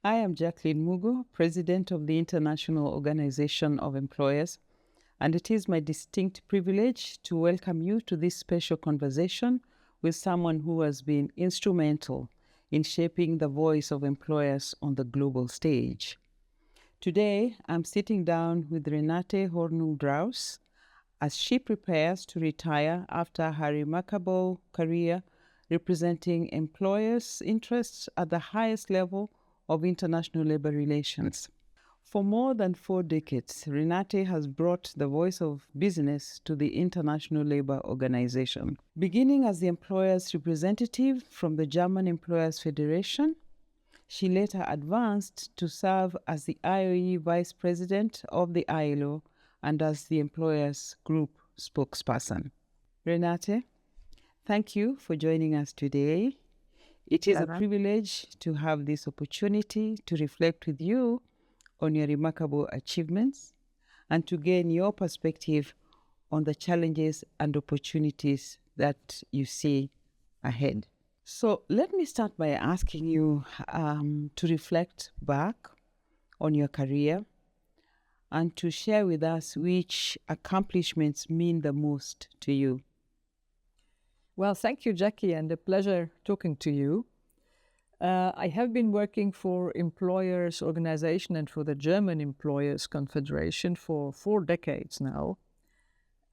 I am Jacqueline Mugo, President of the International Organization of Employers, and it is my distinct privilege to welcome you to this special conversation with someone who has been instrumental in shaping the voice of employers on the global stage. Today, I'm sitting down with Renate Hornung-Draus as she prepares to retire after her remarkable career representing employers' interests at the highest level of international labor relations. For more than 4 decades, Renate has brought the voice of business to the International Labour Organization. Beginning as the employer's representative from the German Employers Federation, she later advanced to serve as the IOE Vice-President of the ILO and as the employer's group spokesperson. Renate, thank you for joining us today. It is a privilege to have this opportunity to reflect with you on your remarkable achievements and to gain your perspective on the challenges and opportunities that you see ahead. So let me start by asking you to reflect back on your career and to share with us which accomplishments mean the most to you. Well, thank you, Jackie, and a pleasure talking to you. I have been working for Employers Organization and for the German Employers Confederation for 4 decades now.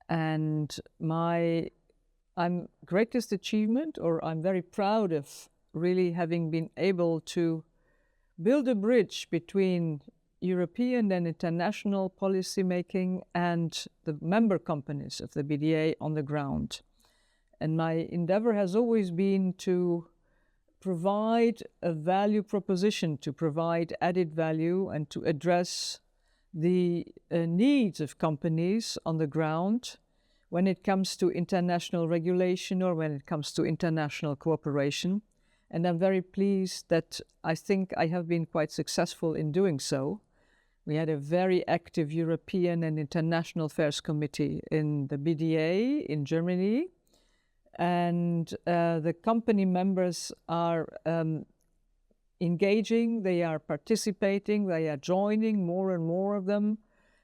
And my greatest achievement, or I'm very proud of really having been able to build a bridge between European and international policy making and the member companies of the BDA on the ground. And my endeavor has always been to provide a value proposition, to provide added value and to address the needs of companies on the ground when it comes to international regulation or when it comes to international cooperation. And I'm very pleased that I think I have been quite successful in doing so. We had a very active European and International Affairs Committee in the BDA in Germany. And the company members are engaging, they are participating, they are joining more and more of them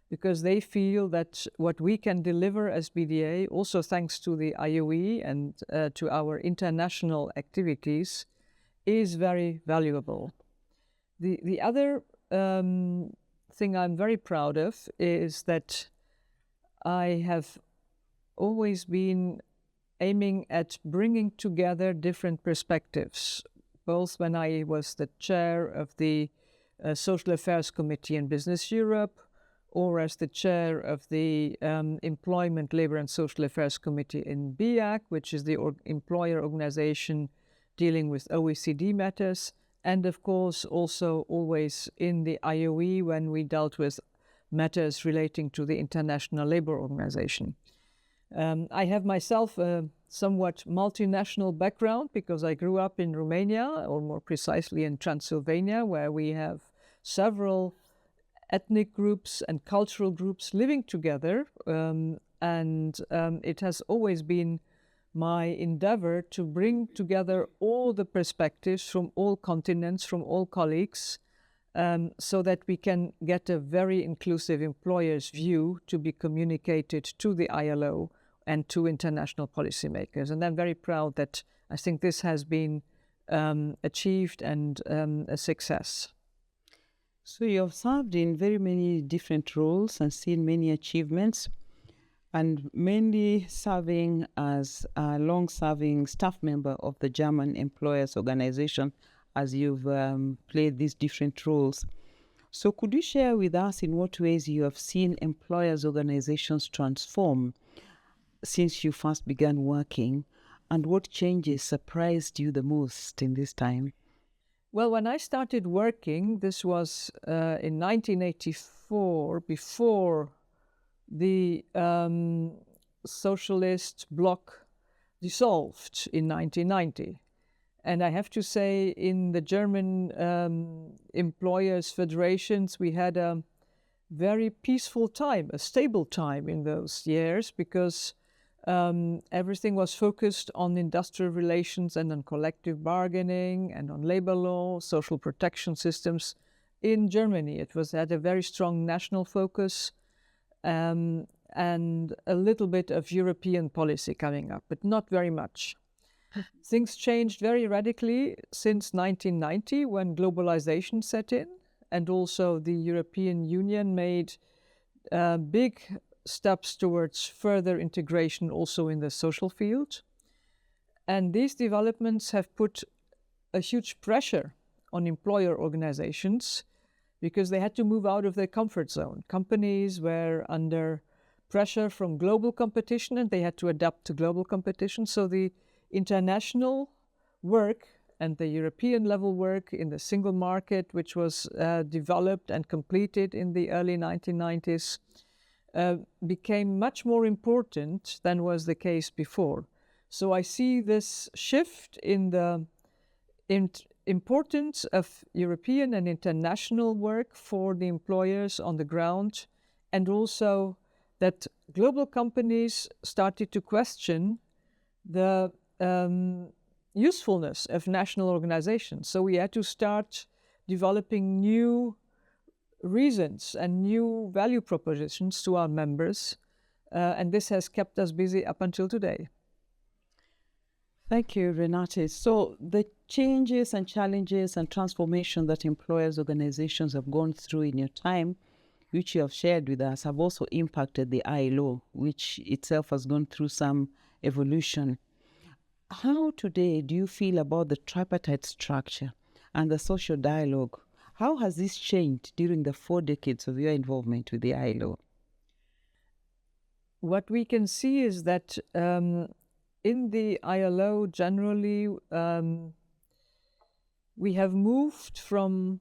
because they feel that what we can deliver as BDA, also thanks to the IOE and to our international activities, is very valuable. The other thing I'm very proud of is that I have always been aiming at bringing together different perspectives, both when I was the chair of the Social Affairs Committee in Business Europe, or as the chair of the Employment, Labour and Social Affairs Committee in BIAC, which is the employer organization dealing with OECD matters, and of course also always in the IOE when we dealt with matters relating to the International Labour Organization. I have myself a somewhat multinational background because I grew up in Romania, or more precisely in Transylvania, where we have several ethnic groups and cultural groups living together. It has always been my endeavor to bring together all the perspectives from all continents, from all colleagues, so that we can get a very inclusive employer's view to be communicated to the ILO and to international policymakers. And I'm very proud that I think this has been achieved and a success. So you have served in very many different roles and seen many achievements, and mainly serving as a long-serving staff member of the German Employers Organization as you've played these different roles. So could you share with us in what ways you have seen employers' organizations transform since you first began working, and what changes surprised you the most in this time? Well, when I started working, this was in 1984, before the socialist bloc dissolved in 1990. And I have to say, in the German employers' federations, we had a very peaceful time, a stable time in those years, because everything was focused on industrial relations and on collective bargaining and on labor law, social protection systems. In Germany, it had a very strong national focus and a little bit of European policy coming up, but not very much. Things changed very radically since 1990 when globalization set in, and also the European Union made big steps towards further integration also in the social field. And these developments have put a huge pressure on employer organizations because they had to move out of their comfort zone. Companies were under pressure from global competition and they had to adapt to global competition. So the international work and the European level work in the single market, which was developed and completed in the early 1990s, became much more important than was the case before. So I see this shift in the importance of European and international work for the employers on the ground, and also that global companies started to question the usefulness of national organizations. So we had to start developing new reasons and new value propositions to our members, and this has kept us busy up until today. Thank you, Renate. So the changes and challenges and transformation that employers' organizations have gone through in your time, which you have shared with us, have also impacted the ILO, which itself has gone through some evolution. How today do you feel about the tripartite structure and the social dialogue? How has this changed during the 4 decades of your involvement with the ILO? What we can see is that in the ILO generally, we have moved from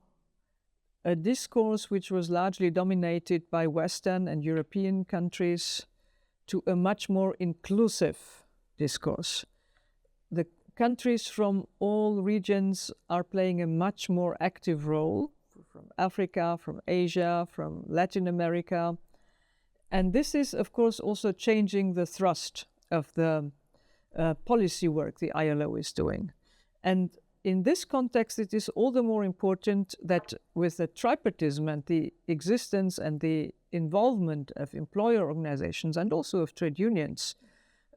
a discourse which was largely dominated by Western and European countries to a much more inclusive discourse. The countries from all regions are playing a much more active role, from Africa, from Asia, from Latin America. And this is, of course, also changing the thrust of the policy work the ILO is doing. And in this context, it is all the more important that with the tripartism and the existence and the involvement of employer organizations and also of trade unions,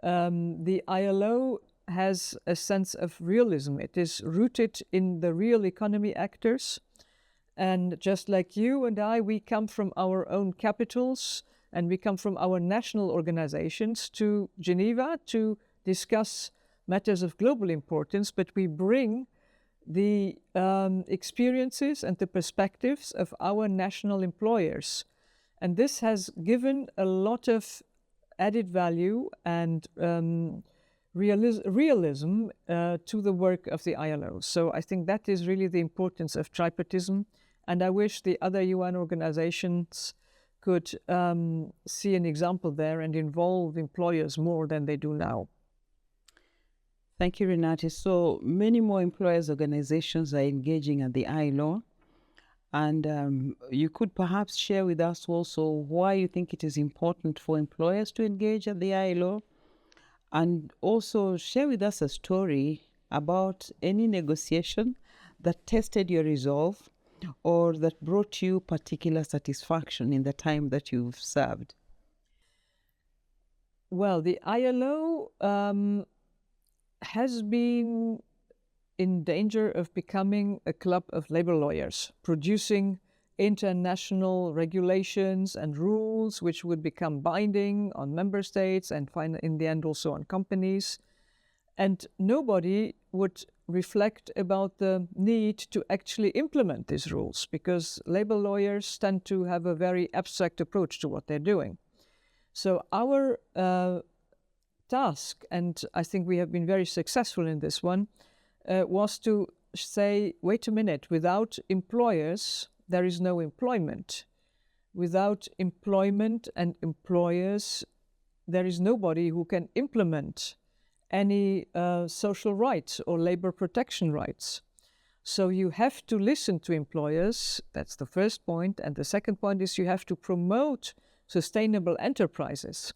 the ILO has a sense of realism. It is rooted in the real economy actors. And just like you and I, we come from our own capitals and we come from our national organizations to Geneva to discuss matters of global importance, but we bring the experiences and the perspectives of our national employers. And this has given a lot of added value and realism to the work of the ILO. So I think that is really the importance of tripartism. And I wish the other UN organizations could see an example there and involve employers more than they do now. Thank you, Renate. So many more employers' organizations are engaging at the ILO. And you could perhaps share with us also why you think it is important for employers to engage at the ILO, and also share with us a story about any negotiation that tested your resolve or that brought you particular satisfaction in the time that you've served. Well, the ILO has been in danger of becoming a club of labor lawyers, producing international regulations and rules which would become binding on member states and in the end also on companies. And nobody would reflect about the need to actually implement these rules, because labor lawyers tend to have a very abstract approach to what they're doing. So our task, and I think we have been very successful in this one, was to say, wait a minute, without employers, there is no employment. Without employment and employers, there is nobody who can implement any social rights or labor protection rights. So you have to listen to employers, that's the first point. And the second point is you have to promote sustainable enterprises.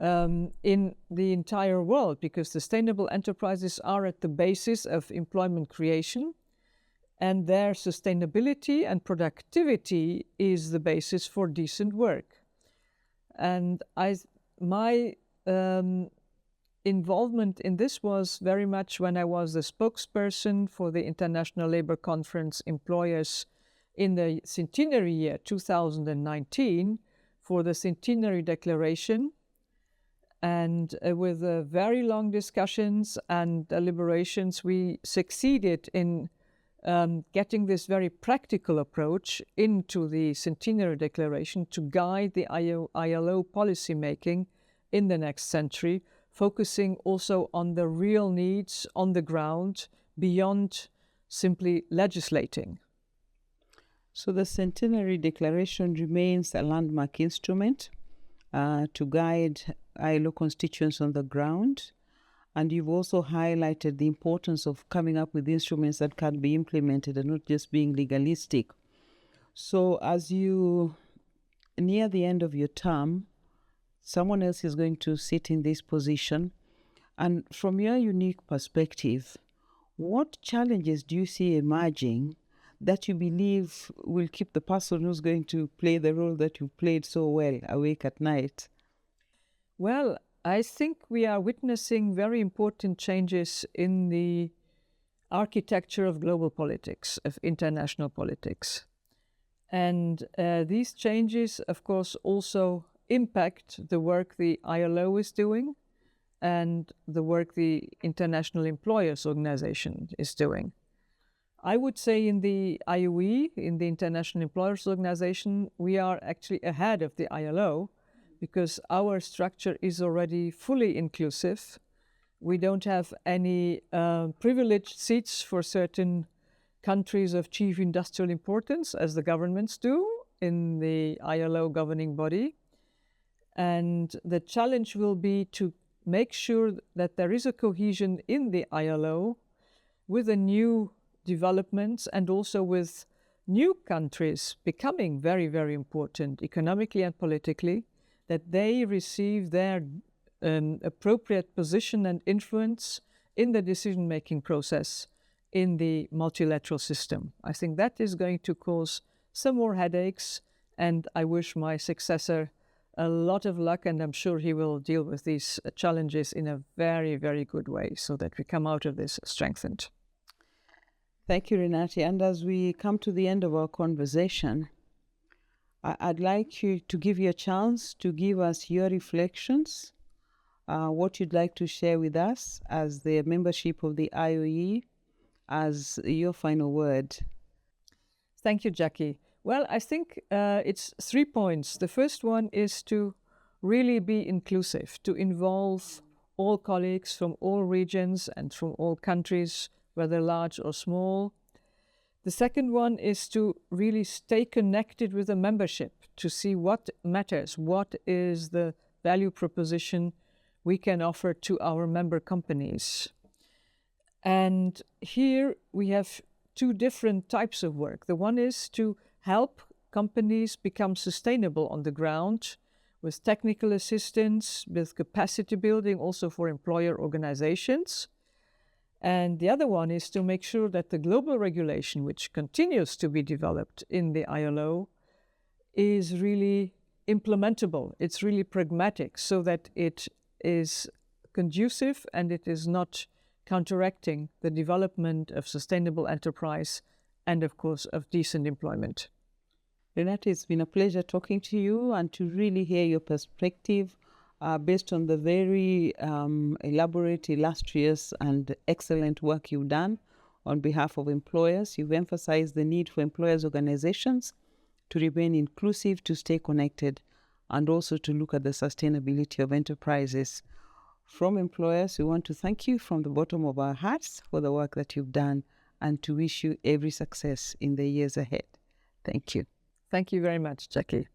in the entire world, because sustainable enterprises are at the basis of employment creation, and their sustainability and productivity is the basis for decent work. And my involvement in this was very much when I was the spokesperson for the International Labour Conference employers in the centenary year 2019 for the centenary declaration. And with very long discussions and deliberations, we succeeded in getting this very practical approach into the centenary declaration to guide the ILO policymaking in the next century, focusing also on the real needs on the ground beyond simply legislating. So the Centenary Declaration remains a landmark instrument to guide ILO constituents on the ground. And you've also highlighted the importance of coming up with instruments that can be implemented and not just being legalistic. So as you near the end of your term, someone else is going to sit in this position. And from your unique perspective, what challenges do you see emerging that you believe will keep the person who's going to play the role that you played so well awake at night? Well, I think we are witnessing very important changes in the architecture of global politics, of international politics. And these changes, of course, also impact the work the ILO is doing and the work the International Employers Organization is doing. I would say in the IOE, in the International Employers Organization, we are actually ahead of the ILO because our structure is already fully inclusive. We don't have any privileged seats for certain countries of chief industrial importance, as the governments do in the ILO governing body. And the challenge will be to make sure that there is a cohesion in the ILO with the new developments and also with new countries becoming very, very important economically and politically, that they receive their appropriate position and influence in the decision-making process in the multilateral system. I think that is going to cause some more headaches, and I wish my successor a lot of luck, and I'm sure he will deal with these challenges in a very, very good way so that we come out of this strengthened. Thank you, Renate. And as we come to the end of our conversation, I'd like you to give you a chance to give us your reflections, what you'd like to share with us as the membership of the IOE, as your final word. Thank you, Jackie. Well, I think it's 3 points. The first one is to really be inclusive, to involve all colleagues from all regions and from all countries, whether large or small. The second one is to really stay connected with the membership, to see what matters, what is the value proposition we can offer to our member companies. And here we have 2 different types of work. The one is to help companies become sustainable on the ground with technical assistance, with capacity building also for employer organizations. And the other one is to make sure that the global regulation, which continues to be developed in the ILO, is really implementable. It's really pragmatic so that it is conducive and it is not counteracting the development of sustainable enterprise and, of course, of decent employment. Renate, it's been a pleasure talking to you and to really hear your perspective based on the very elaborate, illustrious, and excellent work you've done on behalf of employers. You've emphasized the need for employers' organizations to remain inclusive, to stay connected, and also to look at the sustainability of enterprises. From employers, we want to thank you from the bottom of our hearts for the work that you've done and to wish you every success in the years ahead. Thank you. Thank you very much, Jackie.